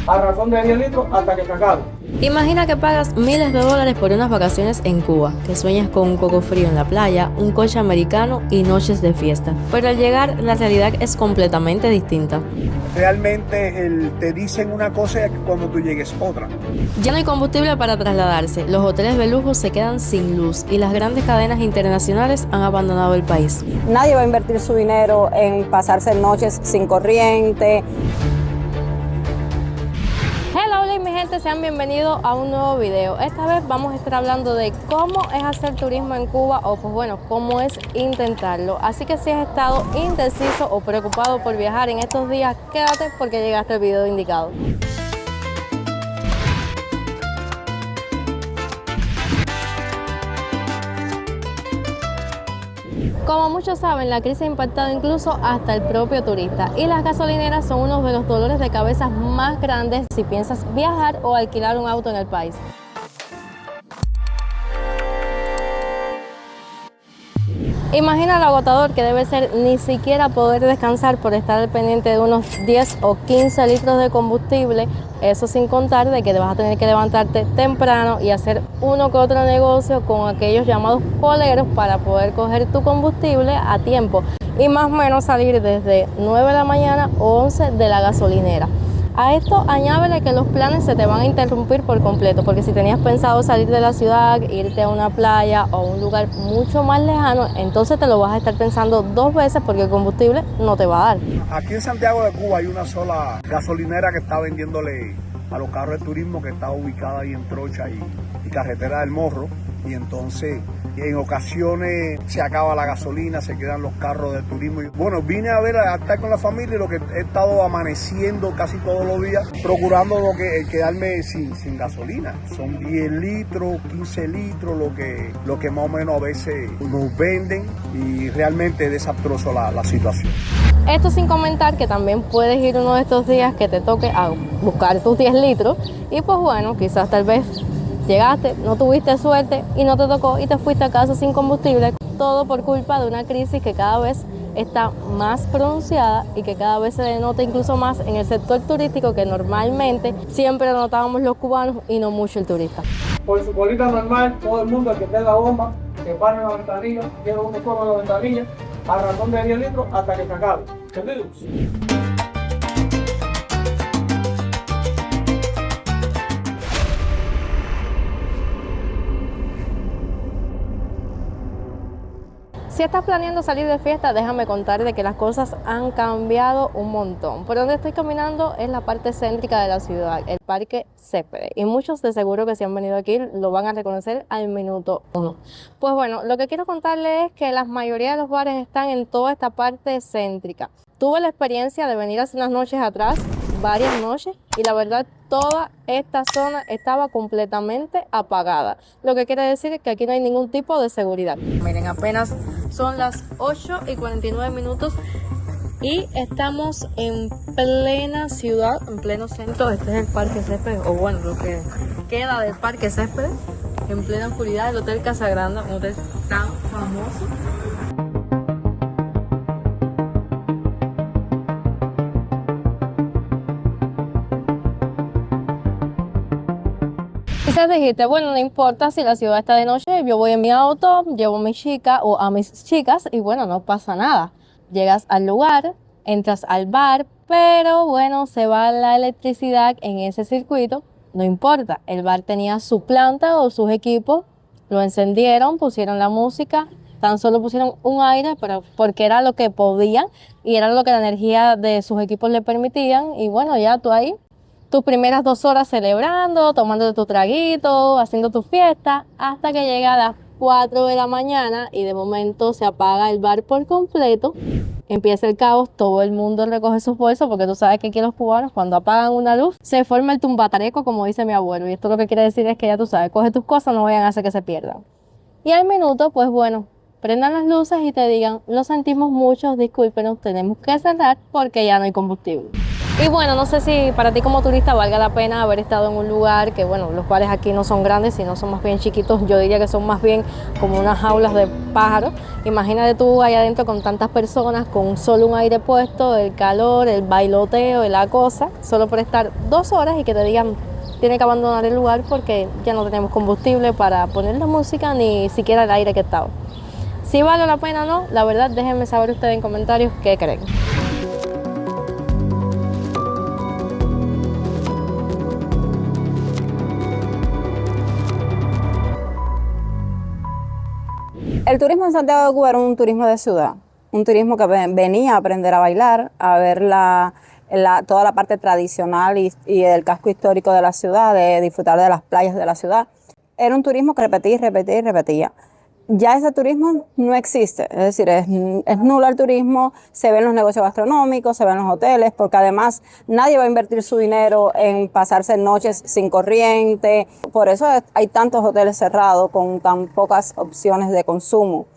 a razón de 10 litros hasta que se acabe. Imagina que pagas miles de dólares por unas vacaciones en Cuba, que sueñas con un coco frío en la playa, un coche americano y noches de fiesta. Pero al llegar, la realidad es completamente distinta. Realmente te dicen una cosa y cuando tú llegues otra. Ya no hay combustible para trasladarse, los hoteles de lujo se quedan sin luz y las grandes cadenas internacionales han abandonado el país. Nadie va a invertir su dinero en pasarse noches sin corriente. Hola mi gente, sean bienvenidos a un nuevo video. Esta vez vamos a estar hablando de cómo es hacer turismo en Cuba o pues bueno, cómo es intentarlo. Así que si has estado indeciso o preocupado por viajar en estos días, quédate porque llegaste al video indicado. Como muchos saben, la crisis ha impactado incluso hasta el propio turista y las gasolineras son uno de los dolores de cabeza más grandes si piensas viajar o alquilar un auto en el país. Imagina lo agotador que debe ser ni siquiera poder descansar por estar al pendiente de unos 10 o 15 litros de combustible, eso sin contar de que te vas a tener que levantarte temprano y hacer uno que otro negocio con aquellos llamados coleros para poder coger tu combustible a tiempo y más o menos salir desde 9 de la mañana o 11 de la gasolinera. A esto añádele que los planes se te van a interrumpir por completo, porque si tenías pensado salir de la ciudad, irte a una playa o a un lugar mucho más lejano, entonces te lo vas a estar pensando dos veces porque el combustible no te va a dar. Aquí en Santiago de Cuba hay una sola gasolinera que está vendiéndole a los carros de turismo, que está ubicada ahí en Trocha y Carretera del Morro, y entonces en ocasiones se acaba la gasolina, se quedan los carros de turismo. Y bueno, vine a ver, a estar con la familia y lo que he estado amaneciendo casi todos los días, procurando quedarme sin gasolina. Son 10 litros, 15 litros, lo que más o menos a veces nos venden y realmente es desastroso la situación. Esto sin comentar que también puedes ir uno de estos días que te toque a buscar tus 10 litros y pues bueno, quizás tal vez llegaste, no tuviste suerte y no te tocó y te fuiste a casa sin combustible, todo por culpa de una crisis que cada vez está más pronunciada y que cada vez se denota incluso más en el sector turístico que normalmente siempre notábamos los cubanos y no mucho el turista. Por su bolita normal, todo el mundo, el que tenga bomba, que pare en la ventanilla, tiene un escoba en la ventanilla, a razón de 10 litros hasta que se acabe. ¿Entendidos? Si estás planeando salir de fiesta, déjame contarte que las cosas han cambiado un montón. Por donde estoy caminando es la parte céntrica de la ciudad, el Parque Céspedes. Y muchos de seguro que si han venido aquí lo van a reconocer al minuto uno. Pues bueno, lo que quiero contarles es que la mayoría de los bares están en toda esta parte céntrica. Tuve la experiencia de venir hace unas noches atrás, varias noches, y la verdad toda esta zona estaba completamente apagada, lo que quiere decir que aquí no hay ningún tipo de seguridad. Miren, apenas son las 8:49 y estamos en plena ciudad, en pleno centro. Este es el Parque Céspedes, o bueno, lo que queda del Parque Céspedes, en plena oscuridad, el Hotel Casagrande, un hotel tan famoso. Quizás dijiste, bueno, no importa si la ciudad está de noche, yo voy en mi auto, llevo a mi chica o a mis chicas y bueno, no pasa nada. Llegas al lugar, entras al bar, pero bueno, se va la electricidad en ese circuito, no importa. El bar tenía su planta o sus equipos, lo encendieron, pusieron la música, tan solo pusieron un aire, pero porque era lo que podían y era lo que la energía de sus equipos le permitían y bueno, ya tú ahí. Tus primeras 2 horas celebrando, tomando tu traguito, haciendo tu fiesta, hasta que llega a las 4 de la mañana y de momento se apaga el bar por completo, empieza el caos, todo el mundo recoge sus bolsas, porque tú sabes que aquí los cubanos cuando apagan una luz se forma el tumbatareco, como dice mi abuelo, y esto lo que quiere decir es que ya tú sabes, coge tus cosas, no vayan a hacer que se pierdan. Y al minuto, pues bueno, prendan las luces y te digan, lo sentimos mucho, discúlpenos, tenemos que cerrar porque ya no hay combustible. Y bueno, no sé si para ti como turista valga la pena haber estado en un lugar que, bueno, los cuales aquí no son grandes, sino son más bien chiquitos. Yo diría que son más bien como unas jaulas de pájaros. Imagínate tú allá adentro con tantas personas, con solo un aire puesto, el calor, el bailoteo y la cosa, solo por estar 2 horas y que te digan tiene que abandonar el lugar porque ya no tenemos combustible para poner la música ni siquiera el aire que estaba. Si vale la pena o no, la verdad, déjenme saber ustedes en comentarios qué creen. El turismo en Santiago de Cuba era un turismo de ciudad, un turismo que venía a aprender a bailar, a ver toda la parte tradicional y del casco histórico de la ciudad, de disfrutar de las playas de la ciudad. Era un turismo que repetía y repetía y repetía. Ya ese turismo no existe, es decir, es nulo el turismo, se ven los negocios gastronómicos, se ven los hoteles, porque además nadie va a invertir su dinero en pasarse noches sin corriente, por eso hay tantos hoteles cerrados con tan pocas opciones de consumo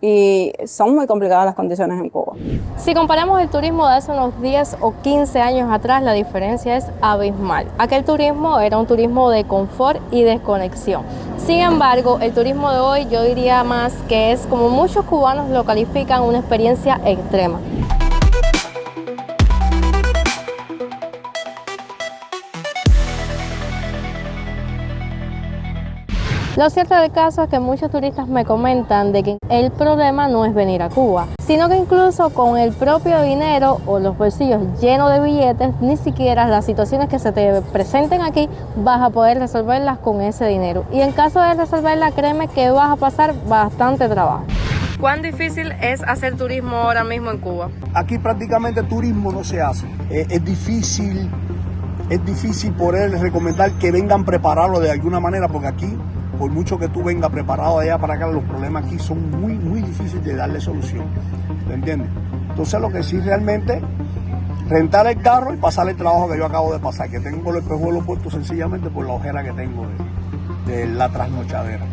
y son muy complicadas las condiciones en Cuba. Si comparamos el turismo de hace unos 10 o 15 años atrás, la diferencia es abismal. Aquel turismo era un turismo de confort y desconexión. Sin embargo, el turismo de hoy yo diría más que es, como muchos cubanos lo califican, una experiencia extrema. Lo cierto del caso es que muchos turistas me comentan de que el problema no es venir a Cuba, sino que incluso con el propio dinero o los bolsillos llenos de billetes, ni siquiera las situaciones que se te presenten aquí vas a poder resolverlas con ese dinero. Y en caso de resolverlas, créeme que vas a pasar bastante trabajo. ¿Cuán difícil es hacer turismo ahora mismo en Cuba? Aquí prácticamente turismo no se hace. Es difícil poder recomendar que vengan preparados de alguna manera, porque aquí, por mucho que tú vengas preparado de allá para acá, los problemas aquí son muy, muy difíciles de darle solución. ¿Te entiendes? Entonces lo que sí realmente, rentar el carro y pasar el trabajo que yo acabo de pasar, que tengo el espejuelo puesto sencillamente por la ojera que tengo de la trasnochadera.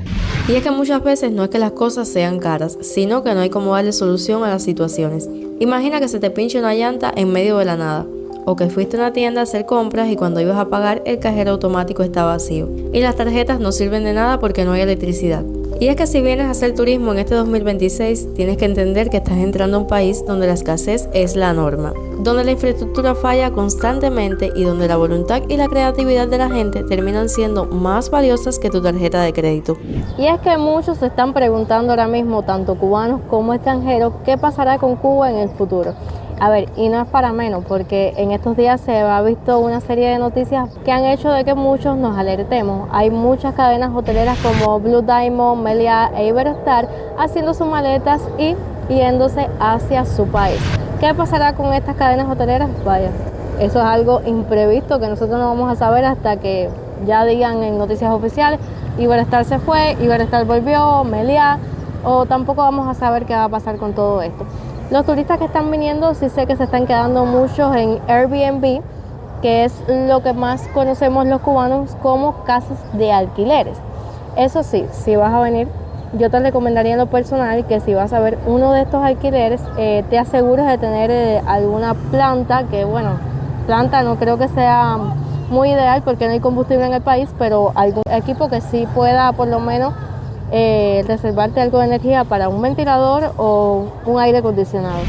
Y es que muchas veces no es que las cosas sean caras, sino que no hay cómo darle solución a las situaciones. Imagina que se te pinche una llanta en medio de la nada, o que fuiste a una tienda a hacer compras y cuando ibas a pagar el cajero automático está vacío y las tarjetas no sirven de nada porque no hay electricidad. Y es que si vienes a hacer turismo en este 2026, tienes que entender que estás entrando a un país donde la escasez es la norma, donde la infraestructura falla constantemente y donde la voluntad y la creatividad de la gente terminan siendo más valiosas que tu tarjeta de crédito. Y es que muchos se están preguntando ahora mismo, tanto cubanos como extranjeros, ¿qué pasará con Cuba en el futuro? A ver, y no es para menos, porque en estos días se ha visto una serie de noticias que han hecho de que muchos nos alertemos. Hay muchas cadenas hoteleras como Blue Diamond, Meliá e Iberostar haciendo sus maletas y yéndose hacia su país. ¿Qué pasará con estas cadenas hoteleras? Vaya, eso es algo imprevisto que nosotros no vamos a saber hasta que ya digan en noticias oficiales, Iberostar se fue, Iberostar volvió, Meliá, o tampoco vamos a saber qué va a pasar con todo esto. Los turistas que están viniendo, sí sé que se están quedando muchos en Airbnb, que es lo que más conocemos los cubanos como casas de alquileres. Eso sí, si vas a venir, yo te recomendaría en lo personal que si vas a ver uno de estos alquileres, te asegures de tener alguna planta, que bueno, planta no creo que sea muy ideal porque no hay combustible en el país, pero algún equipo que sí pueda por lo menos reservarte algo de energía para un ventilador o un aire acondicionado.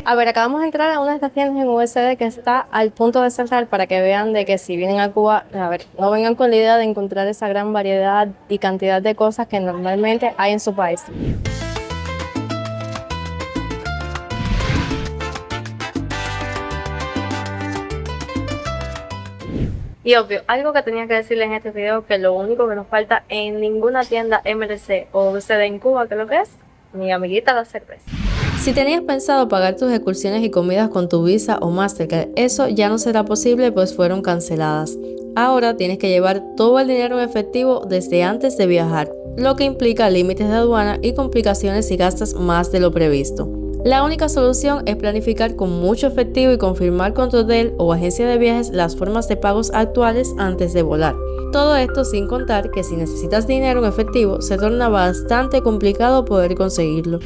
A ver, acabamos de entrar a una de estas tiendas en USD que está al punto de cerrar para que vean de que si vienen a Cuba, a ver, no vengan con la idea de encontrar esa gran variedad y cantidad de cosas que normalmente hay en su país. Y obvio, algo que tenía que decirles en este video, que lo único que nos falta en ninguna tienda MLC o UCD en Cuba, que lo que es mi amiguita la cerveza. Si tenías pensado pagar tus excursiones y comidas con tu Visa o Mastercard, eso ya no será posible pues fueron canceladas. Ahora tienes que llevar todo el dinero en efectivo desde antes de viajar, lo que implica límites de aduana y complicaciones si gastas más de lo previsto. La única solución es planificar con mucho efectivo y confirmar con tu hotel o agencia de viajes las formas de pagos actuales antes de volar. Todo esto sin contar que si necesitas dinero en efectivo, se torna bastante complicado poder conseguirlo.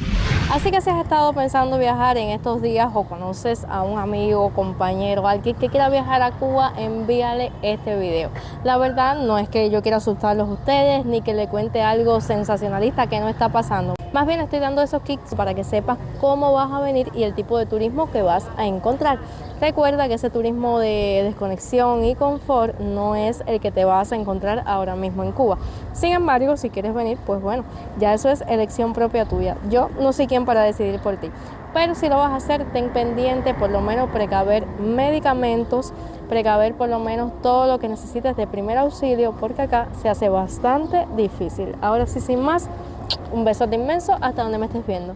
Así que si has estado pensando viajar en estos días o conoces a un amigo, compañero, alguien que quiera viajar a Cuba, envíale este video. La verdad no es que yo quiera asustarlos a ustedes ni que le cuente algo sensacionalista que no está pasando. Más bien estoy dando esos kicks para que sepas cómo vas a venir y el tipo de turismo que vas a encontrar. Recuerda que ese turismo de desconexión y confort no es el que te vas a encontrar ahora mismo en Cuba. Sin embargo, si quieres venir, pues bueno, ya eso es elección propia tuya. Yo no soy quien para decidir por ti. Pero si lo vas a hacer, ten pendiente por lo menos precaver medicamentos, precaver por lo menos todo lo que necesites de primer auxilio, porque acá se hace bastante difícil. Ahora sí, sin más, un besote inmenso hasta donde me estés viendo.